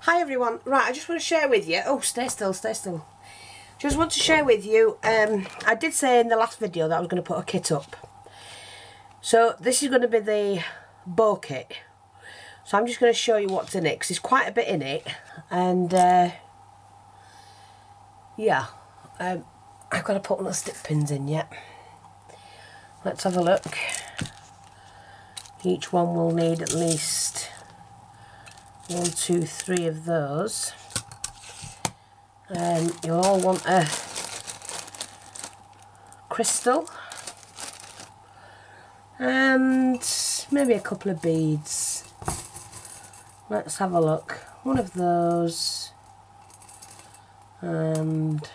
Hi everyone, right, I just want to share with you, oh stay still, just want to share with you, I did say in the last video that I was going to put a kit up. So this is going to be the bow kit, so I'm just going to show you what's in it, because there's quite a bit in it, and yeah, I've got to put one of the stick pins in yet. Let's have a look. Each one will need at least 1, 2, 3 of those. You'll all want a crystal and maybe a couple of beads. Let's have a look. One of those and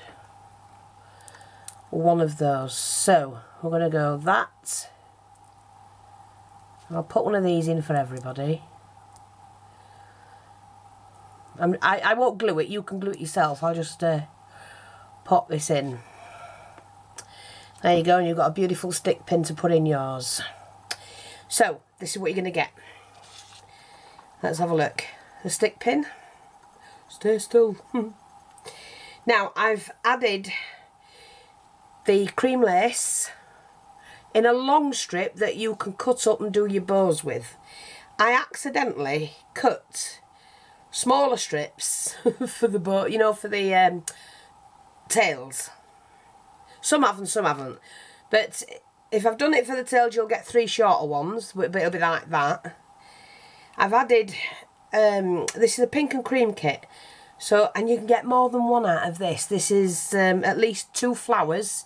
one of those. So we're going to go that. I'll put one of these in for everybody. I won't glue it, you can glue it yourself. I'll just pop this in. There you go, and you've got a beautiful stick pin to put in yours. So, this is what you're going to get. Let's have a look. The stick pin. Stay still. Now, I've added the cream lace in a long strip that you can cut up and do your bows with. I accidentally cut smaller strips for the bow, you know, for the tails. Some have and some haven't. But if I've done it for the tails, you'll get 3 shorter ones, but it'll be like that. I've added, this is a pink and cream kit. So, and you can get more than one out of this. This is at least 2 flowers.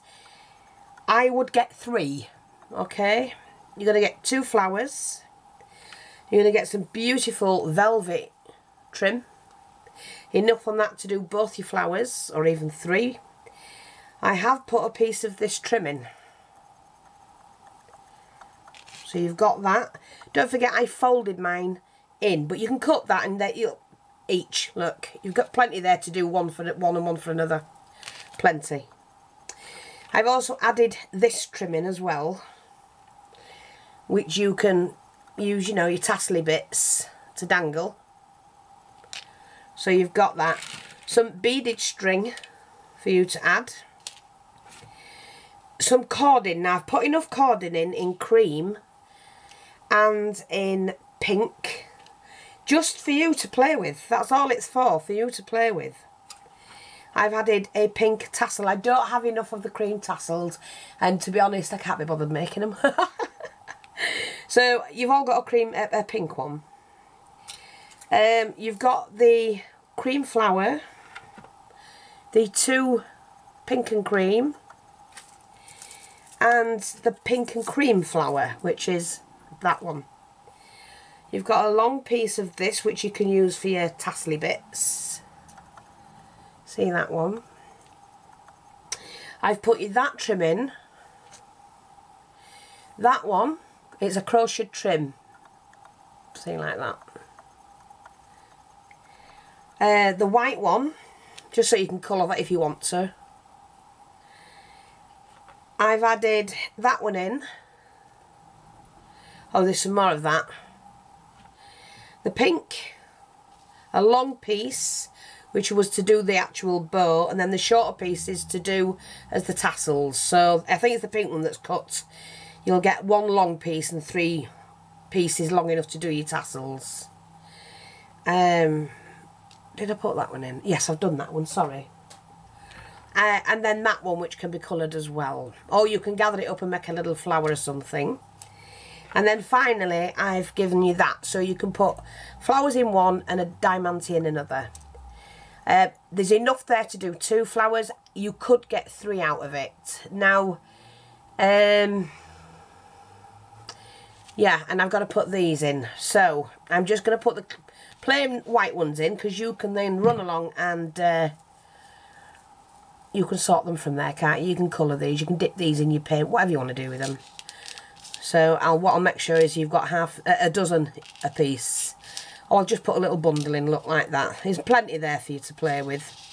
I would get 3, okay? You're going to get 2 flowers. You're going to get some beautiful velvet trim. Enough on that to do both your flowers, or even 3. I have put a piece of this trim in. So you've got that. Don't forget I folded mine in, but you can cut that and that you'll each, look, you've got plenty there to do one for one and one for another. Plenty. I've also added this trim in as well, which you can use, you know, your tassely bits to dangle. So you've got that. Some beaded string for you to add. Some cording. Now I've put enough cording in cream and in pink, just for you to play with. That's all it's for you to play with. I've added a pink tassel. I don't have enough of the cream tassels, and to be honest, I can't be bothered making them. So you've all got a pink one. You've got the cream flower, the 2 pink and cream, and the pink and cream flower, which is that one. You've got a long piece of this, which you can use for your tassely bits. See that one? I've put that trim in. That one, it's a crochet trim. See, like that. The white one, just so you can colour that if you want to. I've added that one in. Oh, there's some more of that. The pink, a long piece, which was to do the actual bow, and then the shorter piece is to do as the tassels. So I think it's the pink one that's cut. You'll get 1 long piece and 3 pieces long enough to do your tassels. Did I put that one in? Yes, I've done that one, sorry. And then that one, which can be coloured as well. Or you can gather it up and make a little flower or something. And then finally, I've given you that. So you can put flowers in one and a diamante in another. There's enough there to do 2 flowers. You could get 3 out of it. Now, yeah, and I've got to put these in. So I'm just going to put the plain white ones in, because you can then run along and you can sort them from there, can't you? You can colour these, you can dip these in your paint, whatever you want to do with them. So what I'll make sure is you've got a dozen a piece. Or I'll just put a little bundle in, look like that. There's plenty there for you to play with.